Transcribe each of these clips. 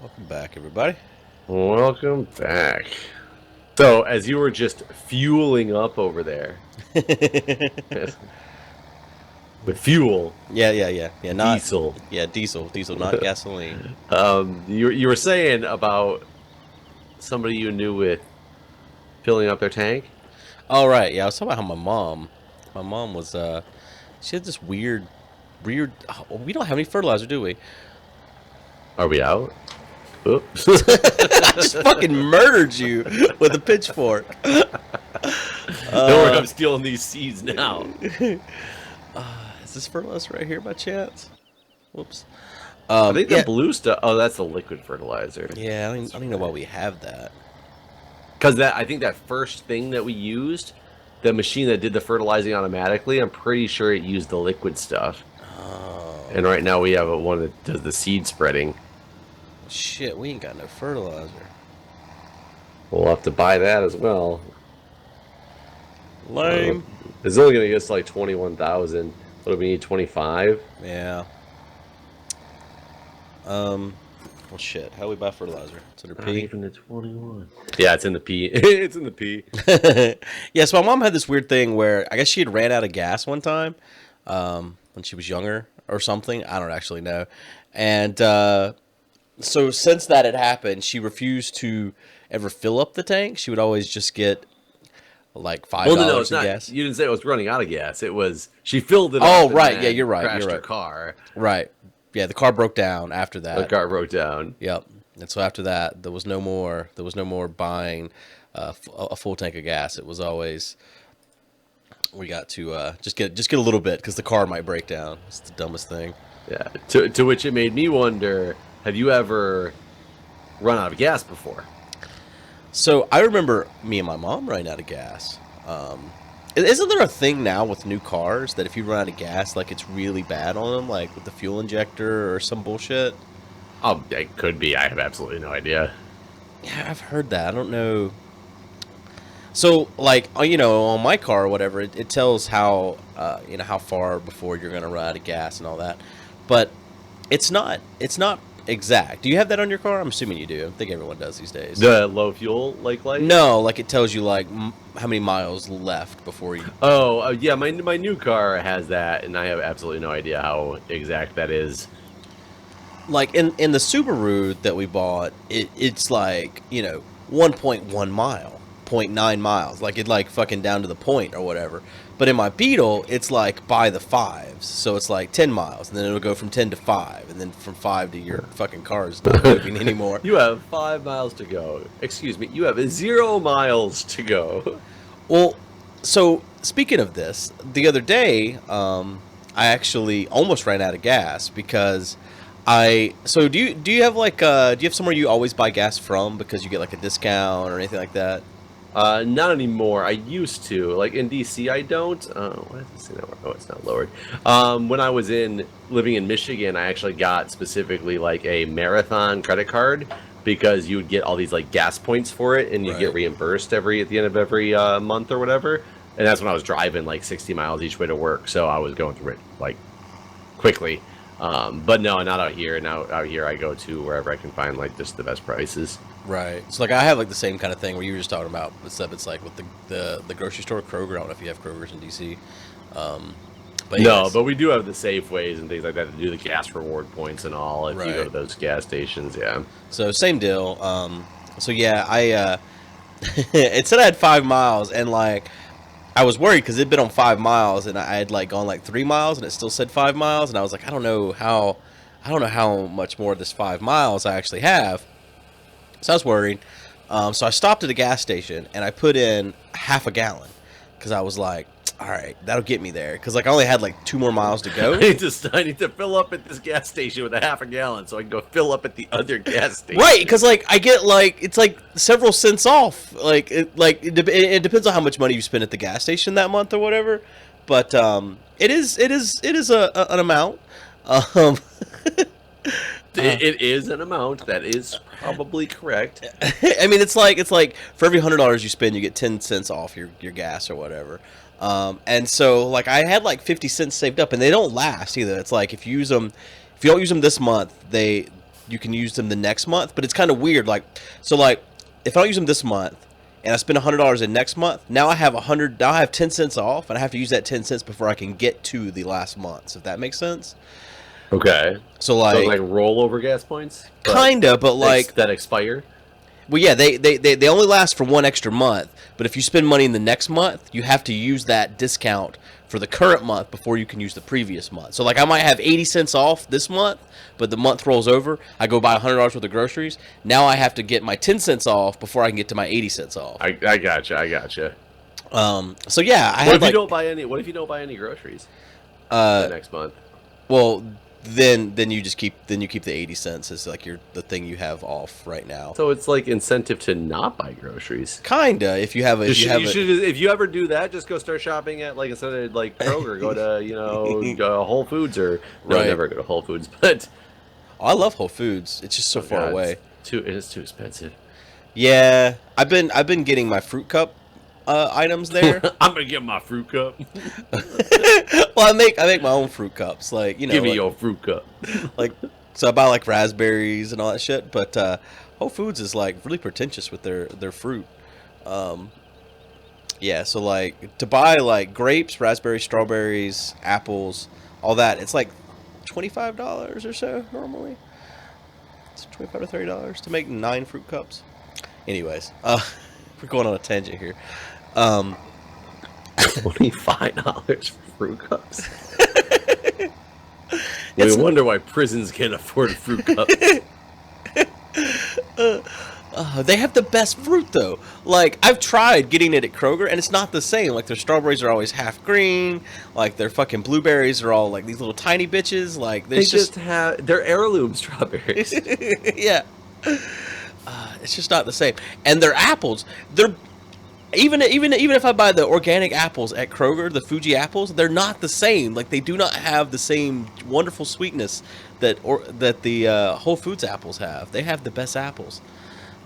Welcome back, everybody. Welcome back. So, as you were just fueling up over there with fuel, Yeah. Not diesel, diesel, not gasoline. you were saying about somebody you knew with filling up their tank. All right, yeah. I was talking about how my mom was she had this weird. Oh, we don't have any fertilizer, do we? Are we out? Oops. I just fucking murdered you with a pitchfork. Don't worry, I'm stealing these seeds now. Is this fertilizer right here by chance? Whoops. I think the Yeah, blue stuff. Oh, that's the liquid fertilizer. yeah. I don't even know why we have that. Because I think that first thing that we used, the machine that did the fertilizing automatically, I'm pretty sure it used the liquid stuff. Oh And right now we have one that does the seed spreading. shit, we ain't got no fertilizer. We'll have to buy that as well. Lame. It's only going to get us like 21,000. What do we need? 25? Yeah. Well, shit. How do we buy fertilizer? It's under Not P. even the 21. Yeah, it's in the P. It's in the P. Yeah, so my mom had this weird thing where I guess she had ran out of gas one time when she was younger or something. I don't actually know. And so since that had happened, she refused to ever fill up the tank. She would always just get like $5 Well, no, it's in not. gas. You didn't say it was running out of gas. It was she filled it up. Oh, and right. then Yeah, you're right. Crashed You're her right. car. Right. Yeah, the car broke down after that. The car broke down. Yep. And so after that, there was no more. There was no more buying a full tank of gas. It was always we got to just get a little bit because the car might break down. It's the dumbest thing. Yeah. To which it made me wonder: have you ever run out of gas before? So I remember me and my mom running out of gas. Isn't there a thing now with new cars that if you run out of gas, like it's really bad on them, like with the fuel injector or some bullshit? Oh, it could be. I have absolutely no idea. Yeah, I've heard that. I don't know. So, like, on my car or whatever, it tells how, how far before you're going to run out of gas and all that. But it's not exact. Do you have that on your car? I'm assuming you do. I think everyone does these days. The low fuel light? No, like it tells you, like, how many miles left before you... Oh, yeah, my new car has that, and I have absolutely no idea how exact that is. Like, in the Subaru that we bought, it's like, 1.1 mile. 0.9 miles, like it like fucking down to the point or whatever. But in my Beetle, it's like by the fives, so it's like 10 miles, and then it'll go from 10 to 5, and then from 5 to your fucking car's not moving anymore. You have 5 miles to go. Excuse me, you have 0 miles to go. Well, so speaking of this, the other day, I actually almost ran out of gas because so do you have like do you have somewhere you always buy gas from because you get like a discount or anything like that? Not anymore. I used to. Like in DC, I don't. Why does it say that? Oh, it's not lowered. When I was living in Michigan, I actually got specifically like a marathon credit card because you would get all these like gas points for it, and you Right. get reimbursed at the end of every month or whatever. And that's when I was driving like 60 miles each way to work, so I was going through it like quickly. But no, not out here. Now out here, I go to wherever I can find like just the best prices. Right. So like I have like the same kind of thing where you were just talking about, except it's like with the grocery store Kroger. I don't know if you have Krogers in DC. But No, yes. but we do have the Safeways and things like that to do the gas reward points and all. If you go Right. to those gas stations, yeah. So same deal. So yeah, I it said I had 5 miles, and like I was worried because it'd been on 5 miles, and I had like gone like 3 miles, and it still said 5 miles, and I was like, I don't know how much more of this 5 miles I actually have. So I was worried. So I stopped at a gas station and I put in half a gallon because I was like, all right, that'll get me there. Because like I only had like 2 more miles to go. I need to fill up at this gas station with a half a gallon so I can go fill up at the other gas station. Right, because like I get like it's like several cents off. Like it depends on how much money you spend at the gas station that month or whatever. But it is an amount. Um, It is an amount that is probably correct. I mean, it's like for every $100 you spend, you get 10 cents off your gas or whatever. And so like I had like 50 cents saved up, and they don't last either. It's like if you don't use them this month, you can use them the next month. But it's kind of weird. Like, so like if I don't use them this month and I spend $100 in next month, now I have 10 cents off, and I have to use that 10 cents before I can get to the last month. So if that makes sense. Okay. So like rollover gas points. Kinda, but like that expire. Well, yeah, they only last for one extra month. But if you spend money in the next month, you have to use that discount for the current month before you can use the previous month. So like I might have 80 cents off this month, but the month rolls over. I go buy $100 worth of groceries. Now I have to get my 10 cents off before I can get to my 80 cents off. I gotcha. So yeah, What if you don't buy any groceries the next month? Well, then you just keep the 80 cents as like the thing you have off right now. So it's like incentive to not buy groceries. Kinda, if you ever do that, just go start shopping at like instead of like Kroger, go to go to Whole Foods or Right. never go to Whole Foods, but I love Whole Foods. It's just so far away. It is too expensive. Yeah, I've been getting my fruit cup items there. I'm gonna get my fruit cup. Well, I make my own fruit cups. Like, give me your fruit cup. Like, so I buy like raspberries and all that shit. But Whole Foods is like really pretentious with their fruit. Yeah, so like to buy like grapes, raspberries, strawberries, apples, all that, it's like $25 or so normally. It's $25 to $30 to make 9 fruit cups. Anyways, we're going on a tangent here. $25 for fruit cups. We wonder why prisons can't afford fruit cups. They have the best fruit though. Like I've tried getting it at Kroger, and it's not the same. Like their strawberries are always half green. Like their fucking blueberries are all like these little tiny bitches. Like they just have they're heirloom strawberries. Yeah, it's just not the same. And their apples, they're even if I buy the organic apples at Kroger, the Fuji apples, they're not the same. Like they do not have the same wonderful sweetness that the Whole Foods apples have. They have the best apples.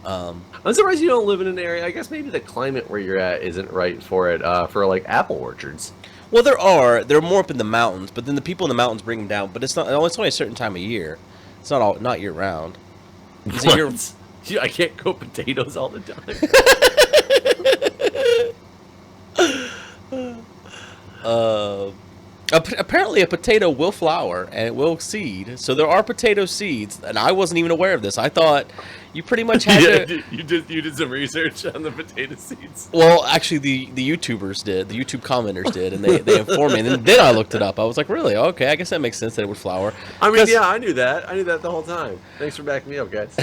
I'm surprised you don't live in an area. I guess maybe the climate where you're at isn't right for it. For like apple orchards. Well, they're more up in the mountains, but then the people in the mountains bring them down. But it's only a certain time of year. It's not year round. I can't grow potatoes all the time. Apparently a potato will flower and it will seed. So there are potato seeds, and I wasn't even aware of this. I thought you pretty much had to. You did some research on the potato seeds. Well, actually, the YouTubers did. The YouTube commenters did, and they informed me. And then I looked it up. I was like, really? Okay, I guess that makes sense that it would flower. I mean, yeah, I knew that. I knew that the whole time. Thanks for backing me up, guys.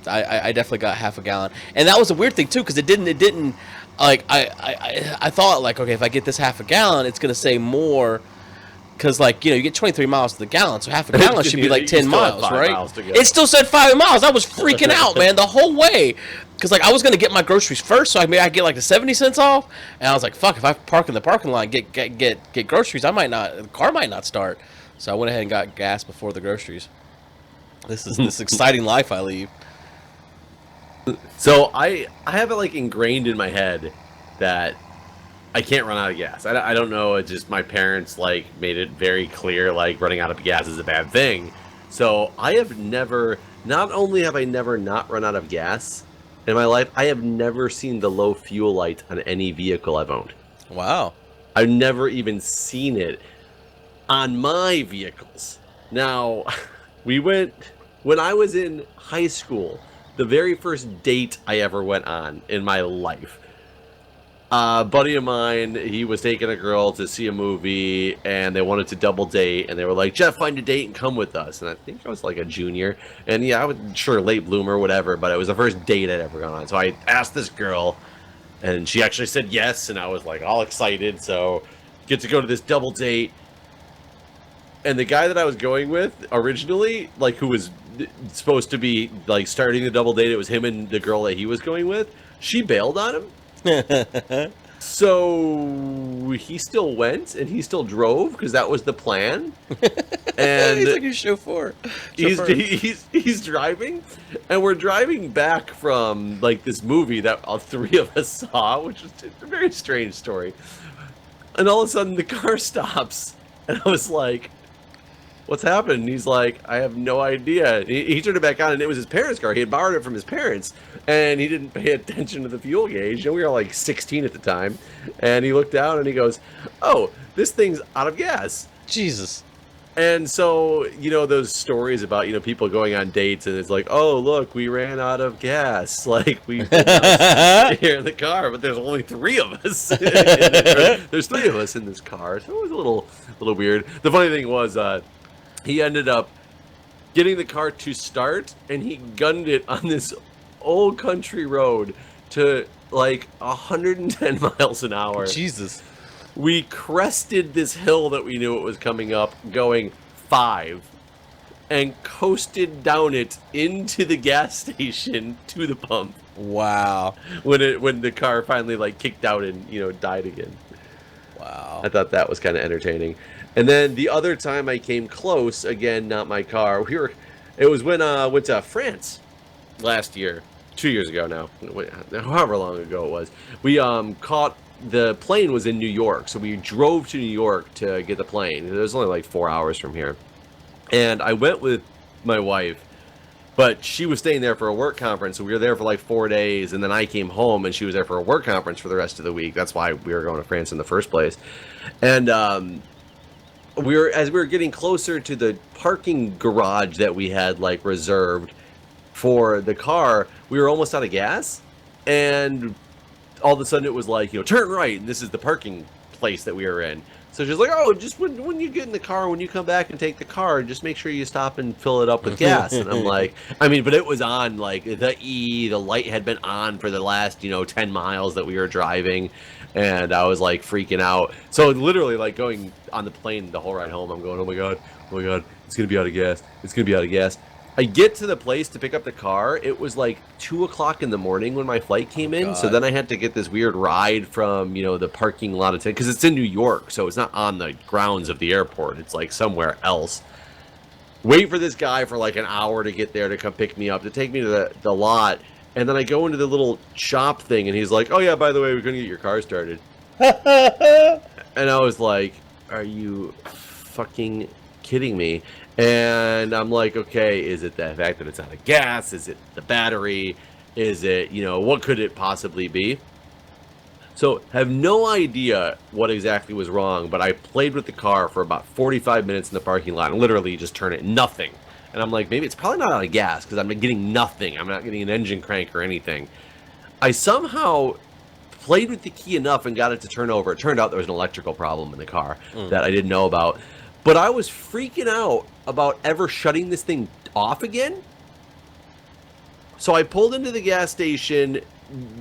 I definitely got half a gallon, and that was a weird thing too, because it didn't like I thought like, okay, if I get this half a gallon, it's gonna say more, because like you get 23 miles to the gallon, so half a gallon should be like 10 miles, right? It still said 5 miles. I was freaking out, man, the whole way, because like I was gonna get my groceries first, so I get like the 70 cents off, and I was like, fuck, if I park in the parking lot and get groceries, the car might not start, so I went ahead and got gas before the groceries. This is this exciting life I lead. So I have it like ingrained in my head that I can't run out of gas. I don't know. It's just my parents like made it very clear like running out of gas is a bad thing. So I have never. Not only have I never not run out of gas in my life, I have never seen the low fuel light on any vehicle I've owned. Wow. I've never even seen it on my vehicles. Now, when I was in high school. The very first date I ever went on in my life. A buddy of mine, he was taking a girl to see a movie, and they wanted to double date, and they were like, Jeff, find a date and come with us. And I think I was like a junior, and yeah, I was sure late bloomer, whatever, but it was the first date I'd ever gone on. So I asked this girl, and she actually said yes, and I was like all excited, so get to go to this double date. And the guy that I was going with originally, like who was supposed to be like starting the double date, it was him and the girl that he was going with. She bailed on him. So he still went and he still drove because that was the plan. And he's like a chauffeur. He's driving, and we're driving back from like this movie that all three of us saw, which is a very strange story. And all of a sudden the car stops. And I was like, what's happened? And he's like, I have no idea. He turned it back on, and it was his parents' car. He had borrowed it from his parents, and he didn't pay attention to the fuel gauge. And we were like 16 at the time. And he looked down and he goes, oh, this thing's out of gas. Jesus. And so, you know, those stories about, you know, people going on dates and it's like, oh, look, we ran out of gas. Like, we here in the car, but there's only 3 of us. There's 3 of us in this car. So it was a little weird. The funny thing was, he ended up getting the car to start, and he gunned it on this old country road to like 110 miles an hour. Jesus. We crested this hill that we knew it was coming up, going 5, and coasted down it into the gas station to the pump. Wow. When the car finally like kicked out and, you know, died again. Wow. I thought that was kind of entertaining. And then the other time I came close, again, not my car. It was when I went to France last year, 2 years ago now, however long ago it was. We caught. The plane was in New York, so we drove to New York to get the plane. It was only like 4 hours from here. And I went with my wife, but she was staying there for a work conference, so we were there for like 4 days, and then I came home, and she was there for a work conference for the rest of the week. That's why we were going to France in the first place. And as we were getting closer to the parking garage that we had like reserved for the car, we were almost out of gas, and all of a sudden it was like, you know, turn right, and this is the parking place that we were in. So she's like, oh, just when you get in the car, when you come back and take the car, just make sure you stop and fill it up with gas. And I'm like, I mean, but it was on, like, the light had been on for the last, you know, 10 miles that we were driving, and I was like freaking out. So literally, like, going on the plane the whole ride home, I'm going, oh my god, it's gonna be out of gas, it's gonna be out of gas. I get to the place to pick up the car. It was like 2 o'clock in the morning when my flight came in. God. So then I had to get this weird ride from, you know, the parking lot of because it's in New York, so it's not on the grounds of the airport. It's like somewhere else. Wait for this guy for like an hour to get there to come pick me up, to take me to the lot. And then I go into the little shop thing, and he's like, oh yeah, by the way, we couldn't get your car started. And I was like, are you fucking kidding me? And I'm like, okay, is it the fact that it's out of gas? Is it the battery? Is it, you know, what could it possibly be? So, have no idea what exactly was wrong, but I played with the car for about 45 minutes in the parking lot, and literally just turned it nothing. And I'm like, maybe it's probably not out of gas, because I'm getting nothing. I'm not getting an engine crank or anything. I somehow played with the key enough and got it to turn over. It turned out there was an electrical problem in the car that I didn't know about. But I was freaking out about ever shutting this thing off again. So I pulled into the gas station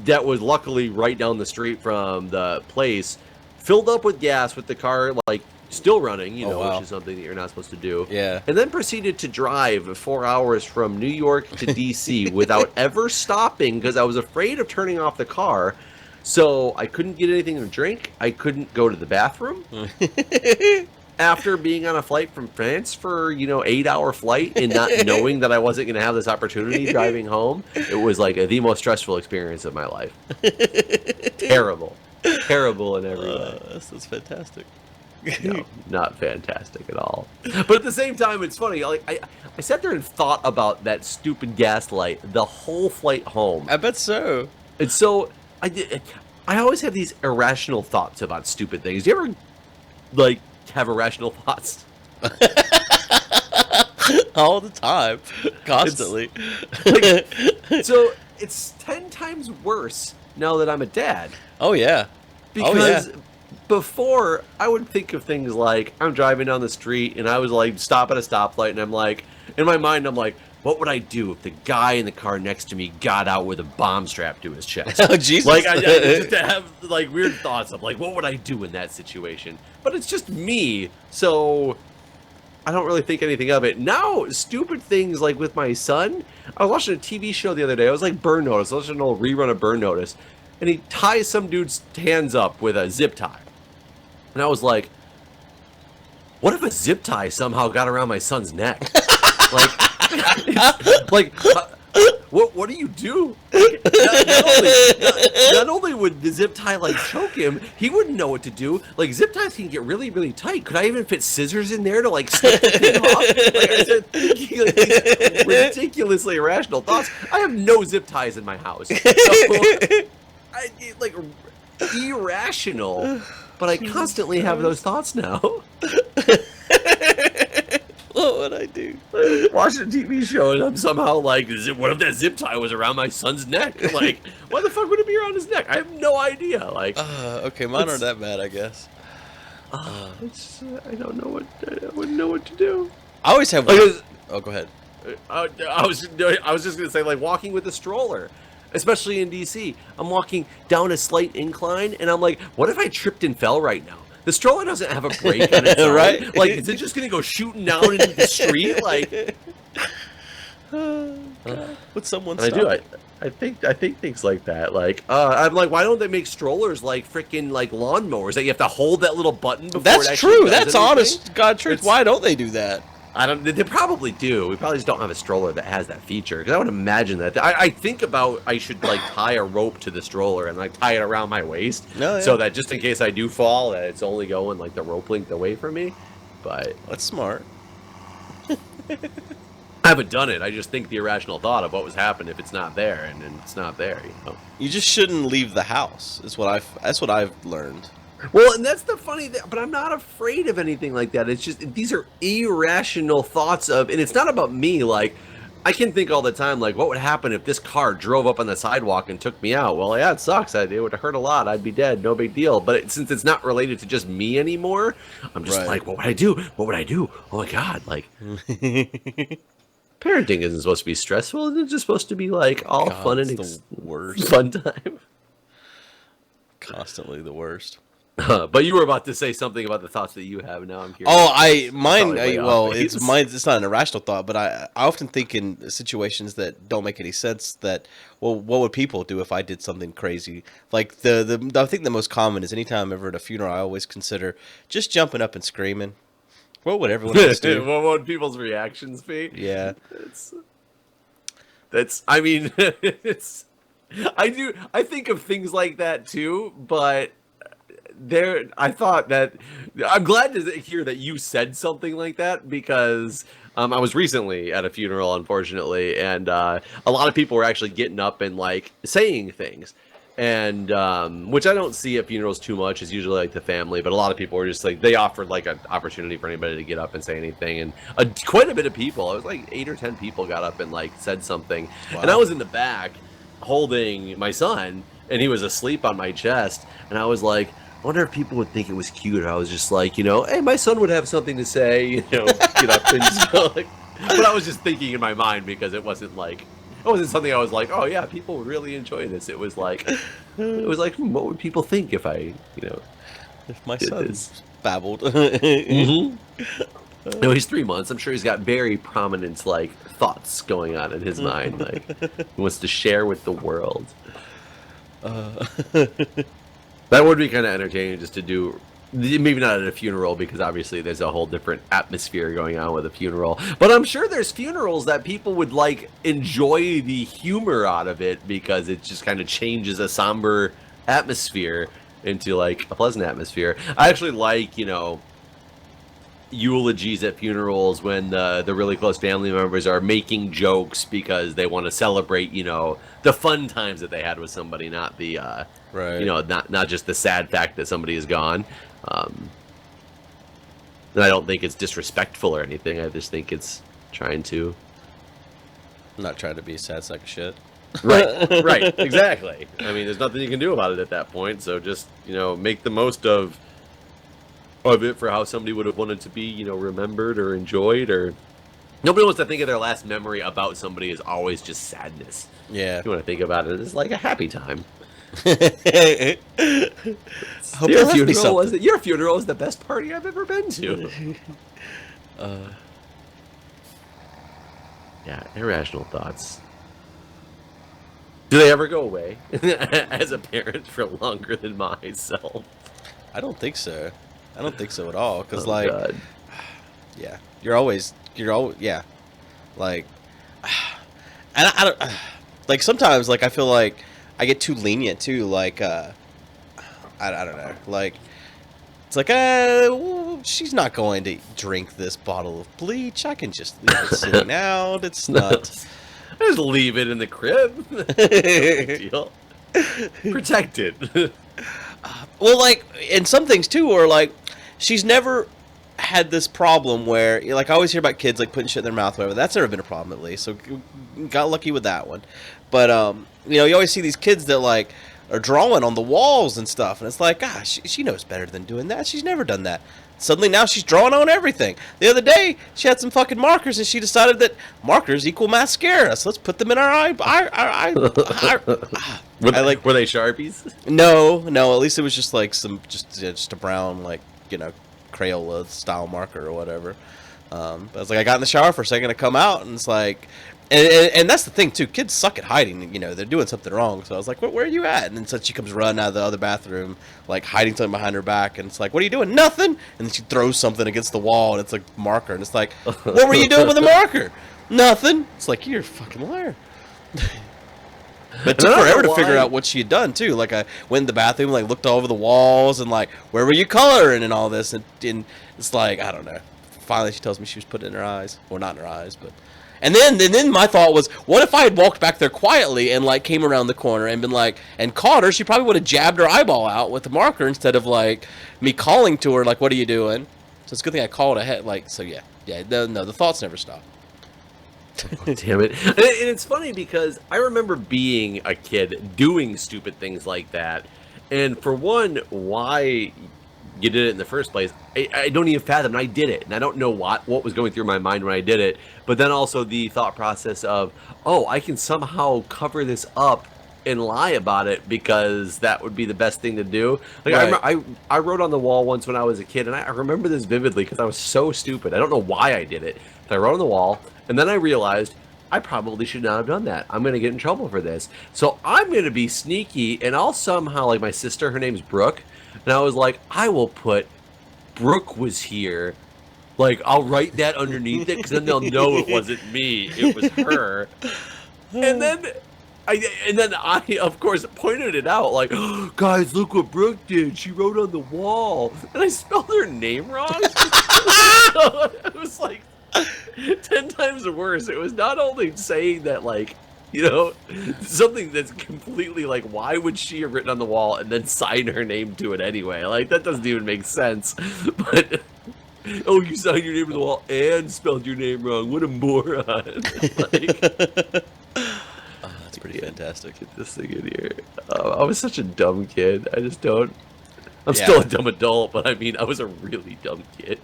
that was luckily right down the street from the place, filled up with gas with the car like still running, you know, wow, which is something that you're not supposed to do. Yeah. And then proceeded to drive 4 hours from New York to DC without ever stopping because I was afraid of turning off the car. So I couldn't get anything to drink. I couldn't go to the bathroom. After being on a flight from France for, you know, 8-hour flight and not knowing that I wasn't going to have this opportunity driving home, it was like the most stressful experience of my life. Terrible in every way. That's fantastic. No, not fantastic at all. But at the same time, it's funny. Like I sat there and thought about that stupid gas light the whole flight home. I bet so. And so I always have these irrational thoughts about stupid things. Do you ever like have irrational thoughts? All the time, constantly. So it's 10 times worse now that I'm a dad. Oh yeah. Because before I would think of things like I'm driving down the street and I was like stop at a stoplight and I'm like in my mind I'm like, what would I do if the guy in the car next to me got out with a bomb strapped to his chest? Oh, Jesus. Like, I just have, like, weird thoughts of, like, what would I do in that situation? But it's just me, so I don't really think anything of it. Now, stupid things, like, with my son, I was watching a TV show the other day. I was like, Burn Notice. I was watching an old rerun of Burn Notice. And he ties some dude's hands up with a zip tie. And I was like, what if a zip tie somehow got around my son's neck? Like... What do you do? Like, not only would the zip tie like choke him, he wouldn't know what to do. Like zip ties can get really, really tight. Could I even fit scissors in there to like snip the thing off? Like I said, thinking like these ridiculously irrational thoughts. I have no zip ties in my house. So, like irrational, but I constantly have those thoughts now. What would I do? Watch a TV show and I'm somehow like, what if that zip tie was around my son's neck? Like, why the fuck would it be around his neck? I have no idea. Like, okay, mine aren't that bad, I guess. I don't know what I wouldn't know what to do. I always have. Oh, go ahead. I was just gonna say like walking with a stroller. Especially in DC, I'm walking down a slight incline, and I'm like, what if I tripped and fell right now? The stroller doesn't have a brake on its own. Right? Like, is it just gonna go shooting down into the street? Like, Would someone and stop? I think things like that. Like, I'm like, why don't they make strollers like freaking like lawnmowers that you have to hold that little button before? That's it actually true. does That's anything? honest God truth. Why don't they do that? I don't. They probably do. We probably just don't have a stroller that has that feature. Because I would imagine that. I think about I should like tie a rope to the stroller and like tie it around my waist, so that just in case I do fall, that it's only going like the rope length away from me. But That's smart. I haven't done it. I just think the irrational thought of what was happening if it's not there, and then it's not there. You know. You just shouldn't leave the house. That's what I've learned. Well, and that's the funny thing, but I'm not afraid of anything like that. It's just, these are irrational thoughts of, and it's not about me, like, I can think all the time, like, what would happen if this car drove up on the sidewalk and took me out? Well, yeah, it sucks. It would hurt a lot. I'd be dead. No big deal. But since it's not related to just me anymore, I'm just like, what would I do? What would I do? Oh my God. Like, parenting isn't supposed to be stressful. It's just supposed to be, like, all fun and the worst. fun time. Constantly the worst. But you were about to say something about the thoughts that you have. Now I'm curious. Oh, it's base. mine. It's not an irrational thought, but I often think in situations that don't make any sense. That, well, what would people do if I did something crazy? Like I think the most common is anytime I'm ever at a funeral, I always consider just jumping up and screaming. What would everyone else do? What would people's reactions be? Yeah, that's. I mean, it's. I think of things like that too, but. I thought that I'm glad to hear that you said something like that because I was recently at a funeral, unfortunately, and a lot of people were actually getting up and like saying things, and which I don't see at funerals too much. It's usually like the family, but a lot of people were just like they offered like an opportunity for anybody to get up and say anything, and quite a bit of people. It was like 8 or 10 people got up and like said something, and I was in the back holding my son, and he was asleep on my chest, and I was like. I wonder if people would think it was cute. I was just like, you know, hey, my son would have something to say, you know, get up and just go, like, but I was just thinking in my mind because it wasn't something I was like, oh yeah, people would really enjoy this. It was like, what would people think if I, you know, if my son babbled. Mm-hmm. No, he's 3 months. I'm sure he's got very prominent like thoughts going on in his mind. Like he wants to share with the world. That would be kind of entertaining just to do, maybe not at a funeral because obviously there's a whole different atmosphere going on with a funeral. But I'm sure there's funerals that people would like enjoy the humor out of it because it just kind of changes a somber atmosphere into like a pleasant atmosphere. I actually like, you know, eulogies at funerals when the really close family members are making jokes because they want to celebrate, you know, the fun times that they had with somebody, not the right. You know, not just the sad fact that somebody is gone. And I don't think it's disrespectful or anything. I just think it's trying to. I'm not trying to be a sad sack of shit. Right, exactly. I mean, there's nothing you can do about it at that point. So just, you know, make the most of it for how somebody would have wanted to be, you know, remembered or enjoyed. Or nobody wants to think of their last memory about somebody as always just sadness. Yeah, if you want to think about it, it's like a happy time. Your funeral was the best party I've ever been to. Yeah, irrational thoughts. Do they ever go away as a parent for longer than myself? I don't think so. I don't think so at all. Because God. Yeah, you're always, yeah, like, And I don't like sometimes like I feel like I get too lenient too. Like I don't know. Like it's like well, she's not going to drink this bottle of bleach. I can just leave it sitting out. It's not. Just leave it in the crib. No big deal. Protected. Well, like, and some things too are like, she's never had this problem where, like, I always hear about kids like putting shit in their mouth, whatever. That's never been a problem, at least. So, got lucky with that one. But you know, you always see these kids that like are drawing on the walls and stuff, and it's like, gosh, she knows better than doing that. She's never done that. Suddenly now she's drawing on everything. The other day she had some fucking markers and she decided that markers equal mascara, so let's put them in our eye. Were they Sharpies? No, at least it was just like some just a brown, like, you know, Crayola style marker or whatever. But I was like, I got in the shower for a second to come out, and it's like, and that's the thing too. Kids suck at hiding. You know, they're doing something wrong. So I was like, where are you at? And then so she comes running out of the other bathroom, like hiding something behind her back, and it's like, what are you doing? Nothing. And then she throws something against the wall, and it's like marker, and it's like, what were you doing with the marker? Nothing. It's like, you're a fucking liar. But it took forever to figure out what she had done too. Like, I went in the bathroom, like looked all over the walls, and like, where were you coloring and all this, and it's like, I don't know. Finally, she tells me she was putting it in her eyes, or not in her eyes, but. And then my thought was, what if I had walked back there quietly and like came around the corner and been like, and caught her? She probably would have jabbed her eyeball out with the marker instead of like me calling to her like, what are you doing? So it's a good thing I called ahead. Like, so yeah, no, the thoughts never stop. Oh, damn it. And it's funny because I remember being a kid doing stupid things like that. And for one, why you did it in the first place, I don't even fathom. And I did it. And I don't know what was going through my mind when I did it. But then also the thought process of, oh, I can somehow cover this up and lie about it because that would be the best thing to do. Like, right. I wrote on the wall once when I was a kid, and I remember this vividly because I was so stupid. I don't know why I did it. But I wrote on the wall, and then I realized I probably should not have done that. I'm going to get in trouble for this. So I'm going to be sneaky, and I'll somehow, like my sister, her name's Brooke, and I was like, I will put Brooke was here. Like, I'll write that underneath it, because then they'll know it wasn't me. It was her. And then I, of course, pointed it out, like, oh, guys, look what Brooke did. She wrote on the wall. And I spelled her name wrong. So it was like 10 times worse. It was not only saying that, like, you know, something that's completely like, why would she have written on the wall and then sign her name to it anyway? Like, that doesn't even make sense. But, oh, you signed your name to the wall and spelled your name wrong. What a moron. Like, that's pretty fantastic. Get this thing in here. I was such a dumb kid. I just don't. I'm still a dumb adult, but I mean, I was a really dumb kid.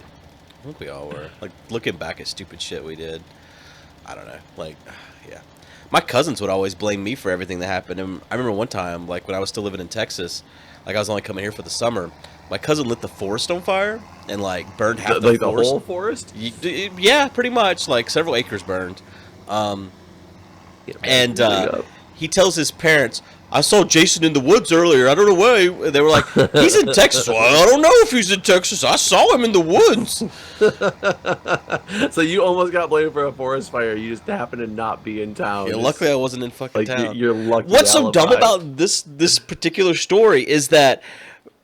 I think we all were. Like, looking back at stupid shit we did, I don't know. Like, yeah. My cousins would always blame me for everything that happened. And I remember one time, like, when I was still living in Texas, like, I was only coming here for the summer. My cousin lit the forest on fire and, like, burned half the forest. The whole forest? Yeah, pretty much. Like, several acres burned. He tells his parents, I saw Jason in the woods earlier. I don't know why. They were like, he's in Texas. Well, I don't know if he's in Texas. I saw him in the woods. So you almost got blamed for a forest fire. You just happened to not be in town. Yeah, luckily I wasn't in fucking town. You're lucky. What's so dumb about this particular story is that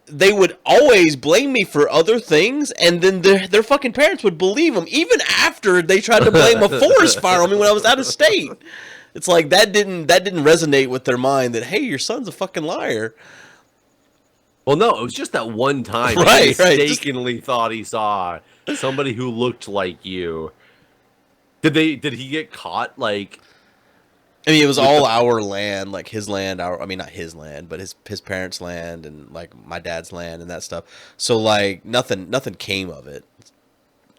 they would always blame me for other things, and then their fucking parents would believe them, even after they tried to blame a forest fire on me when I was out of state. It's like that didn't resonate with their mind that, hey, your son's a fucking liar. Well, no, it was just that one time right, he mistakenly thought he saw somebody who looked like you. Did he get caught? Like, I mean, it was all our land, like his land. I mean, not his land, but his parents' land, and like my dad's land and that stuff. So like nothing came of it,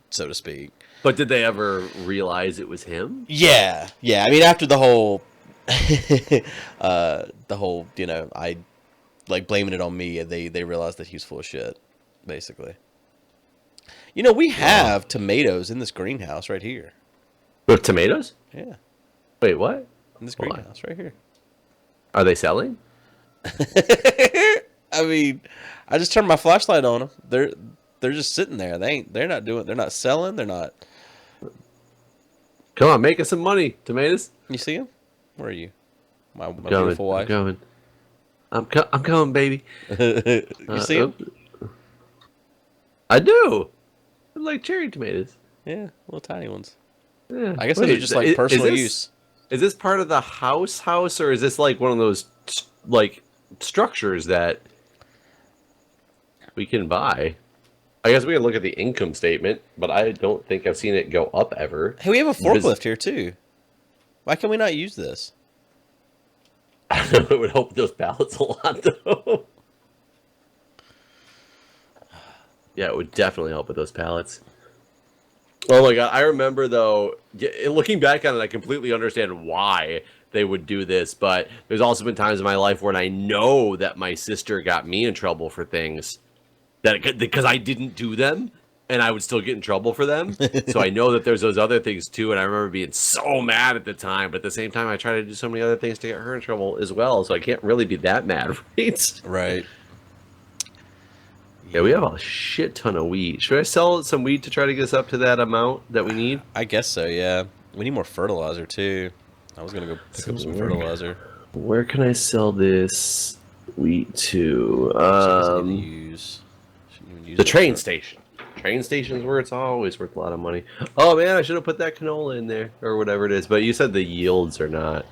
so to speak. But did they ever realize it was him? Yeah. I mean, after the whole, you know, I like blaming it on me, they realized that he was full of shit, basically. You know, we have tomatoes in this greenhouse right here. We have tomatoes? Yeah. Wait, what? In this greenhouse right here. Are they selling? I mean, I just turned my flashlight on them. They're just sitting there. They're not selling. They're not. Come on, make us some money, tomatoes. You see them? Where are you? My Coming. beautiful wife. I'm coming, baby. You see them? I do. I like cherry tomatoes. Yeah, little tiny ones. Yeah. I guess those are just like personal use. Is this part of the house, or is this like one of those like structures that we can buy? I guess we can look at the income statement, but I don't think I've seen it go up ever. Hey, we have a forklift here too. Why can we not use this? I don't know, it would help those pallets a lot, though. Yeah, it would definitely help with those pallets. Oh my god, I remember though, looking back on it, I completely understand why they would do this, but there's also been times in my life when I know that my sister got me in trouble for things because I didn't do them, and I would still get in trouble for them. So I know that there's those other things too, and I remember being so mad at the time, but at the same time, I try to do so many other things to get her in trouble as well, so I can't really be that mad, right? Right. Yeah, we have a shit ton of wheat. Should I sell some wheat to try to get us up to that amount that we need? I guess so, yeah. We need more fertilizer, too. I was going to go pick up some fertilizer. Where can I sell this wheat to? The train station. Train station's where it's always worth a lot of money. Oh, man, I should have put that canola in there, or whatever it is. But you said the yields are not.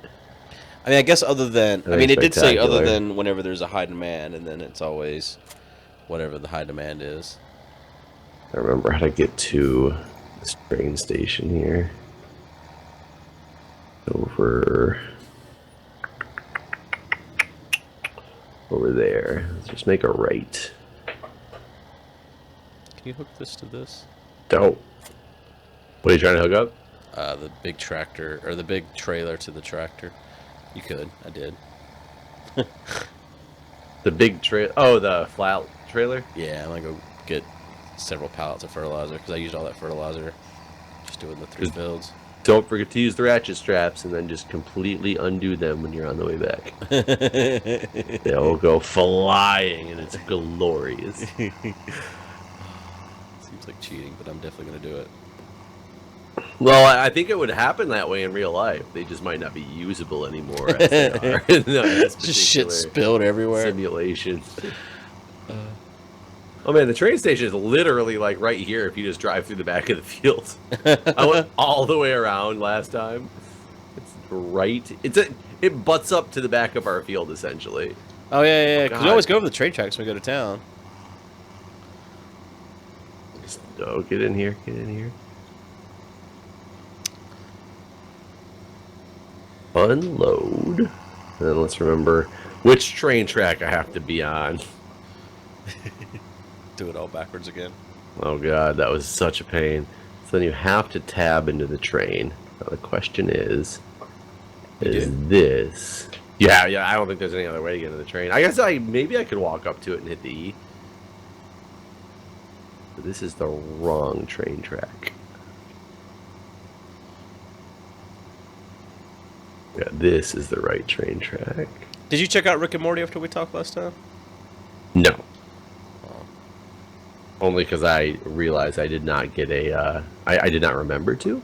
I mean, I guess other than... I mean, it did say other than whenever there's a high demand, and then it's always... whatever the high demand is. I remember how to get to this train station here. Over there. Let's just make a right. Can you hook this to this? Don't. What are you trying to hook up? The big tractor, or the big trailer to the tractor. You could. I did. The big trailer? Oh, the flat trailer? Yeah, I'm going to go get several pallets of fertilizer, because I used all that fertilizer just doing the 3 builds. Don't forget to use the ratchet straps, and then just completely undo them when you're on the way back. They'll go flying, and it's glorious. Seems like cheating, but I'm definitely going to do it. Well, I think it would happen that way in real life. They just might not be usable anymore as they are. Just shit spilled everywhere. Simulation. Oh man, the train station is literally like right here if you just drive through the back of the field. I went all the way around last time. It's right. It butts up to the back of our field essentially. Oh yeah. Because we always go over the train tracks when we go to town. Oh, get in here. Get in here. Unload. And then let's remember which train track I have to be on. Do it all backwards again. Oh god, that was such a pain. So then you have to tab into the train. Now the question is this... Yeah, I don't think there's any other way to get into the train. I guess maybe I could walk up to it and hit the E. But this is the wrong train track. Yeah, this is the right train track. Did you check out Rick and Morty after we talked last time? No. Only because I realized I did not get a... I did not remember to.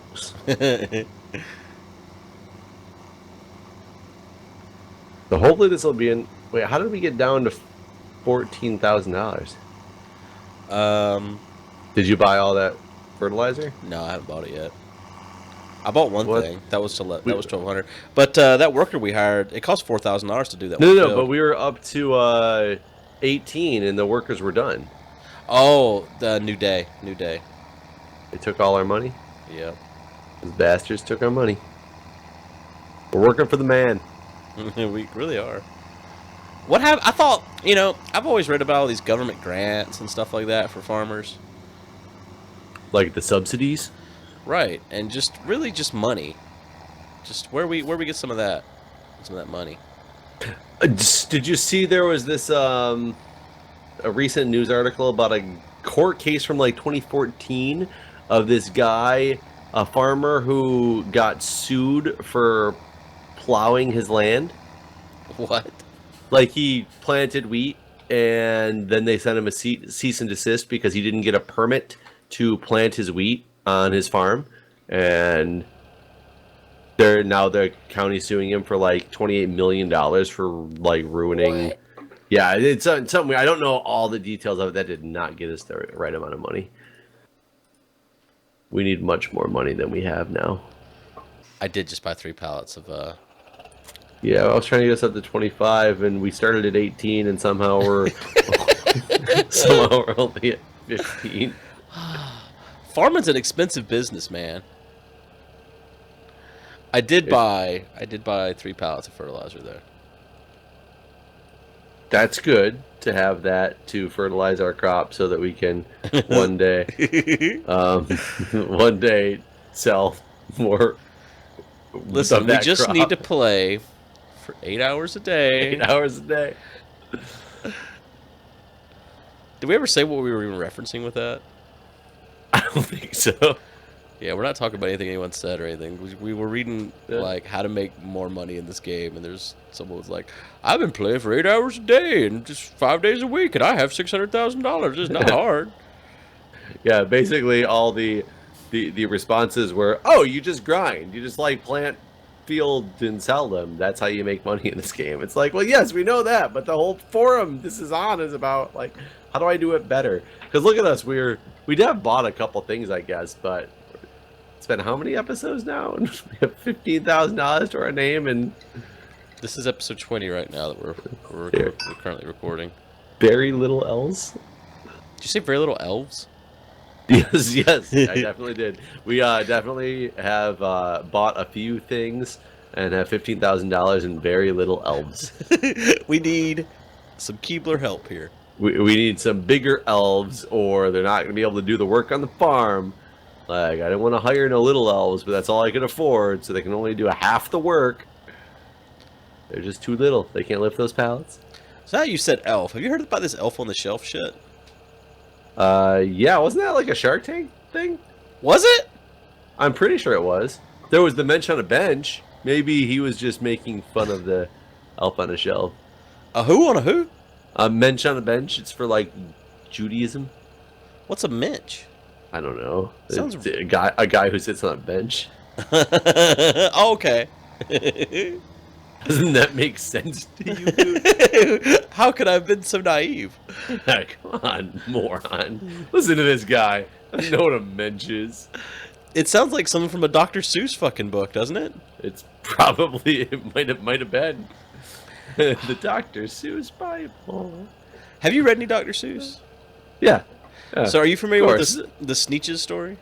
So hopefully this will be in... Wait, how did we get down to $14,000? Did you buy all that fertilizer? No, I haven't bought it yet. I bought one thing. That was that was $1,200. But that worker we hired, it cost $4,000 to do that. No, but we were up to 18, and the workers were done. Oh, the New Day. They took all our money. Yep. Those bastards took our money. We're working for the man. We really are. I thought, I've always read about all these government grants and stuff like that for farmers. Like the subsidies? Right, and just really just money. Just where we get some of that money. Did you see there was this a recent news article about a court case from like 2014 of this guy, a farmer who got sued for plowing his land? What? Like he planted wheat and then they sent him a cease and desist because he didn't get a permit to plant his wheat on his farm, and the county suing him for like $28 million for like ruining. What? Yeah, it's something. I don't know all the details of it. That did not get us the right amount of money. We need much more money than we have now. I did just buy 3 pallets of Yeah, I was trying to get us up to 25, and we started at 18, and somehow we're only at 15. Farming's an expensive business, man. I did buy 3 pallets of fertilizer there. That's good to have that to fertilize our crop so that we can one day sell more. Listen, we just crop. need to play for 8 hours a day. 8 hours a day. Did we ever say what we were even referencing with that? I don't think so. Yeah, we're not talking about anything anyone said or anything. We were reading like how to make more money in this game, and there's someone was like, "I've been playing for 8 hours a day and just 5 days a week, and I have $600,000. It's not hard." Yeah, basically all the responses were, "Oh, you just grind. You just like plant fields and sell them. That's how you make money in this game." It's like, well, yes, we know that, but the whole forum this is on is about like, how do I do it better? Because look at us, we have bought a couple things, I guess, but it's been how many episodes now? And we have $15,000 to our name, and this is episode 20 right now that we're currently recording. Very little else. Did you say very little elves? Yes, I definitely did. We definitely have bought a few things and have $15,000 in very little elves. We need some Keebler help here. We need some bigger elves, or they're not going to be able to do the work on the farm. Like, I didn't want to hire no little elves, but that's all I could afford, so they can only do half the work. They're just too little. They can't lift those pallets. So now you said elf. Have you heard about this elf on the shelf shit? Yeah, wasn't that like a Shark Tank thing? Was it? I'm pretty sure it was. There was the mensch on a bench. Maybe he was just making fun of the elf on a shelf. A who on a who? A mensch on a bench. It's for like Judaism. What's a mensch? I don't know. Sounds it's a guy who sits on a bench. Oh, okay. Doesn't that make sense to you, dude? How could I have been so naive? Come on, moron. Listen to this guy. I know what a mensch is. It sounds like something from a Dr. Seuss fucking book, doesn't it? It's probably, it might have been. The Dr. Seuss Bible. Have you read any Dr. Seuss? Yeah. So are you familiar with the Sneetches story?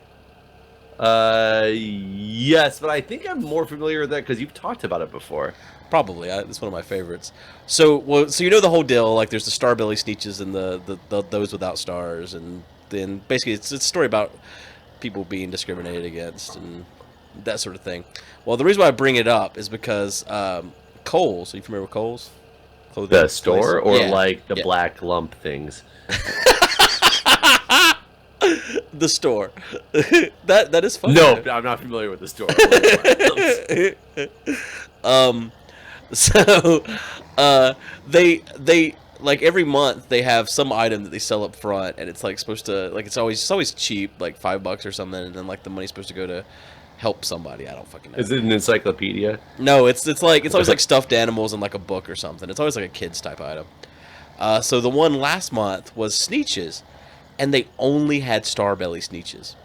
Yes, but I think I'm more familiar with that because you've talked about it before. Probably. It's one of my favorites. So you know the whole deal. Like, there's the Starbelly Sneetches and the those without stars, and then basically it's a story about people being discriminated against and that sort of thing. Well, the reason why I bring it up is because Kohl's. Are you familiar with Kohl's? The store, or yeah. like the black lump things? The store. that is funny. No, I'm not familiar with the store. So they like every month they have some item that they sell up front, and it's like supposed to, like, it's always cheap, like $5 or something, and then like the money's supposed to go to help somebody. I don't fucking know. Is it an encyclopedia? No, it's always like stuffed animals and like a book or something. It's always like a kids type item. So the one last month was Sneetches, and they only had Starbelly Sneetches.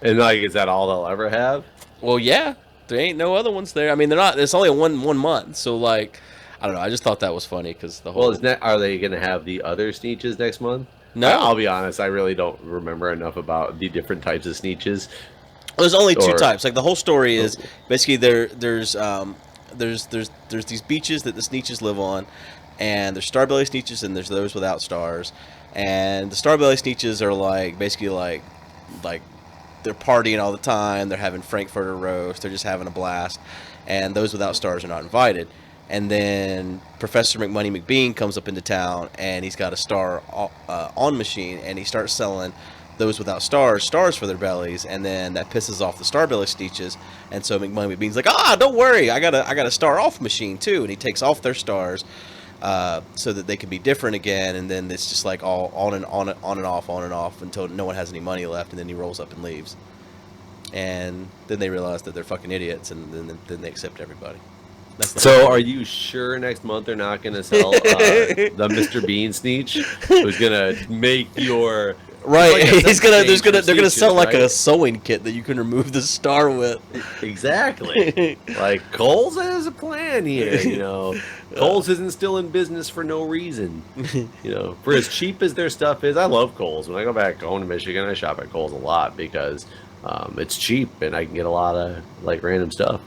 And like, is that all they'll ever have? Well, yeah, there ain't no other ones there. I mean, they're not. It's only one month, so like, I don't know. I just thought that was funny because the whole. Well, are they going to have the other Sneetches next month? No, I'll be honest. I really don't remember enough about the different types of Sneetches. There's only two types. Like, the whole story is basically there's these beaches that the Sneetches live on, and there's Starbelly Sneetches and there's those without stars. And the Starbelly Sneetches are like basically like they're partying all the time. They're having Frankfurter roast. They're just having a blast. And those without stars are not invited. And then Professor McMoney McBean comes up into town, and he's got a star on machine, and he starts selling those without stars for their bellies, and then that pisses off the Starbelly Sneetches, and so McMoney McBean's like, don't worry, I got a star off machine too, and he takes off their stars so that they can be different again, and then it's just like all on and off until no one has any money left, and then he rolls up and leaves. and then they realize that they're fucking idiots, and then they accept everybody. So, are you sure next month they're not going to sell the Mr. Bean sneech, who's going to make your right? Like they're gonna sell like right? a sewing kit that you can remove the star with. Exactly. Like Kohl's has a plan here, you know. Kohl's isn't still in business for no reason, you know. For as cheap as their stuff is, I love Kohl's. When I go back home to Michigan, I shop at Kohl's a lot because it's cheap and I can get a lot of like random stuff.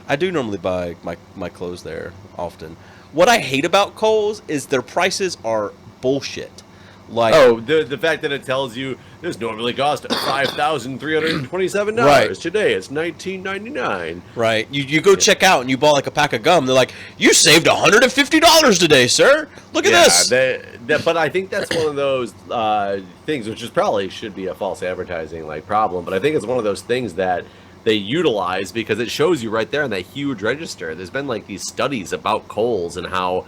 I do normally buy my clothes there often. What I hate about Kohl's is their prices are bullshit. Like, oh, the fact that it tells you this normally costs $5,327. Right. Today it's $19.99. Right. You go check out and you bought like a pack of gum. They're like, you saved $150 today, sir. Look at this. But I think that's one of those things, which is probably should be a false advertising like problem. But I think it's one of those things that they utilize because it shows you right there on that huge register. There's been like these studies about Kohl's and how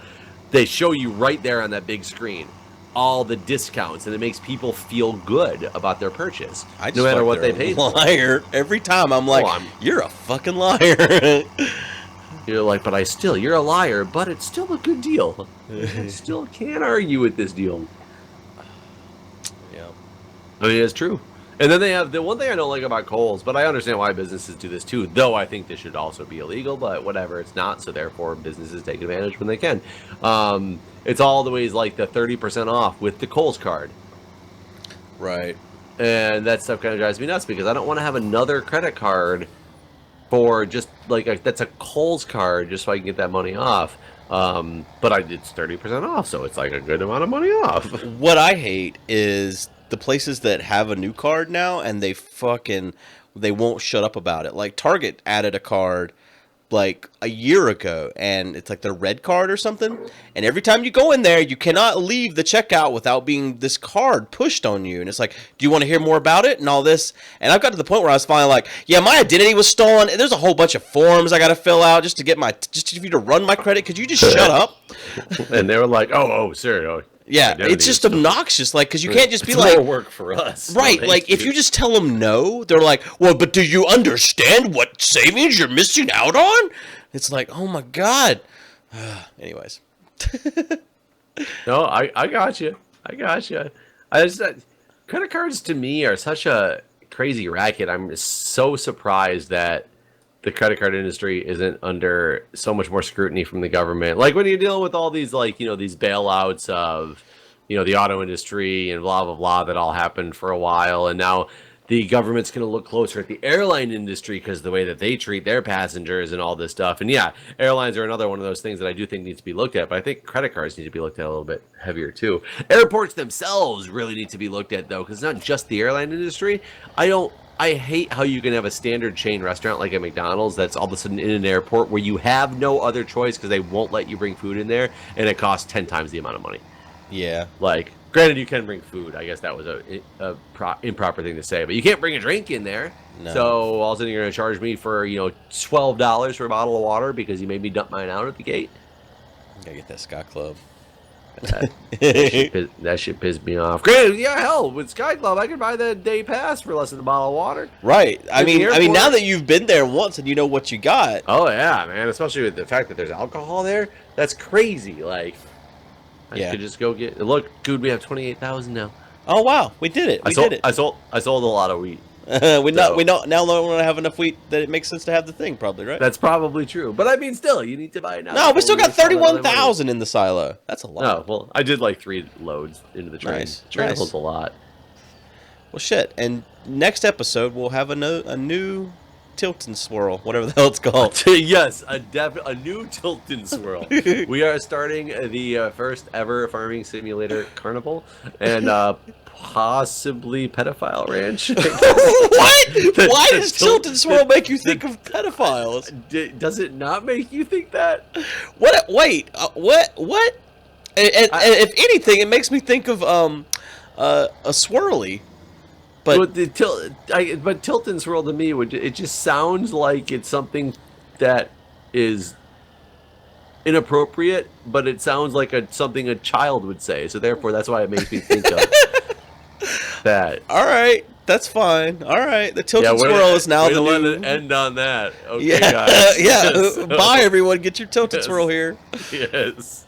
they show you right there on that big screen all the discounts, and it makes people feel good about their purchase, no matter what they paid. Liar every time. I'm like, you're a fucking liar. You're like, but you're a liar, but it's still a good deal. I still can't argue with this deal. Yeah, I mean, it's true. And then they have the one thing I don't like about Kohl's, but I understand why businesses do this too, though I think this should also be illegal, but whatever, it's not, so therefore businesses take advantage when they can. It's all the ways like the 30% off with the Kohl's card. right. And that stuff kind of drives me nuts because I don't want to have another credit card for just like that's a Kohl's card just so I can get that money off. But it's 30% off, so it's like a good amount of money off. What I hate is the places that have a new card now and they won't shut up about it. Like Target added a card like a year ago, and it's like the red card or something, and every time you go in there you cannot leave the checkout without being this card pushed on you, and it's like, do you want to hear more about it and all this? And I've got to the point where I was finally like, yeah, my identity was stolen, and there's a whole bunch of forms I got to fill out just for you to run my credit. Could you just shut up? And they were like, oh sir, yeah, it's just obnoxious, like, because you can't just be it's like, more work for us, right? Like, if you just tell them no, they're like, well, but do you understand what savings you're missing out on? It's like, oh my god. Anyways, no, I got you. I just credit cards to me are such a crazy racket. I'm so surprised that the credit card industry isn't under so much more scrutiny from the government. Like when you're dealing with all these, like, these bailouts of, the auto industry and blah, blah, blah, that all happened for a while. And now the government's going to look closer at the airline industry because the way that they treat their passengers and all this stuff. And yeah, airlines are another one of those things that I do think needs to be looked at. But I think credit cards need to be looked at a little bit heavier too. Airports themselves really need to be looked at though, because it's not just the airline industry. I hate how you can have a standard chain restaurant like a McDonald's that's all of a sudden in an airport where you have no other choice because they won't let you bring food in there, and it costs 10 times the amount of money. yeah. Like, granted, you can bring food. I guess that was a improper thing to say, but you can't bring a drink in there. No. So all of a sudden you're going to charge me for $12 for a bottle of water because you made me dump mine out at the gate. Gotta get that Sky Club. That shit pissed me off. Granted, yeah, hell, with Sky Club, I could buy the day pass for less than a bottle of water. Right. I mean, airport. now that you've been there once and you know what you got. Oh yeah, man. Especially with the fact that there's alcohol there, that's crazy. Like, I could just go get. Look, Guude, we have 28,000 now. Oh wow, we did it. I sold a lot of wheat. we now don't have enough wheat that it makes sense to have the thing, probably, right? That's probably true. But I mean, still, you need to buy it now. No, we still got 31,000 in the silo. That's a lot. Oh, well, I did like 3 loads into the train. Nice. Train holds a lot. Well, shit. And next episode, we'll have a new tilt and swirl, whatever the hell it's called. Yes, a new tilt and swirl. We are starting the first ever farming simulator carnival, and possibly pedophile ranch. What? Why does tilt and swirl make you think of pedophiles? Does it not make you think that? What? Wait. What? And if anything, it makes me think of a swirly. But tilt and swirl to me it just sounds like it's something that is inappropriate, but it sounds like something a child would say. So therefore, that's why it makes me think of that. All right, That's fine. All right. The tilt Yeah, and we're swirl is now we're the gonna new. let it end on that. Okay, Yeah, guys. yeah. So- Bye, everyone. Get your tilt and Yes. swirl here. Yes.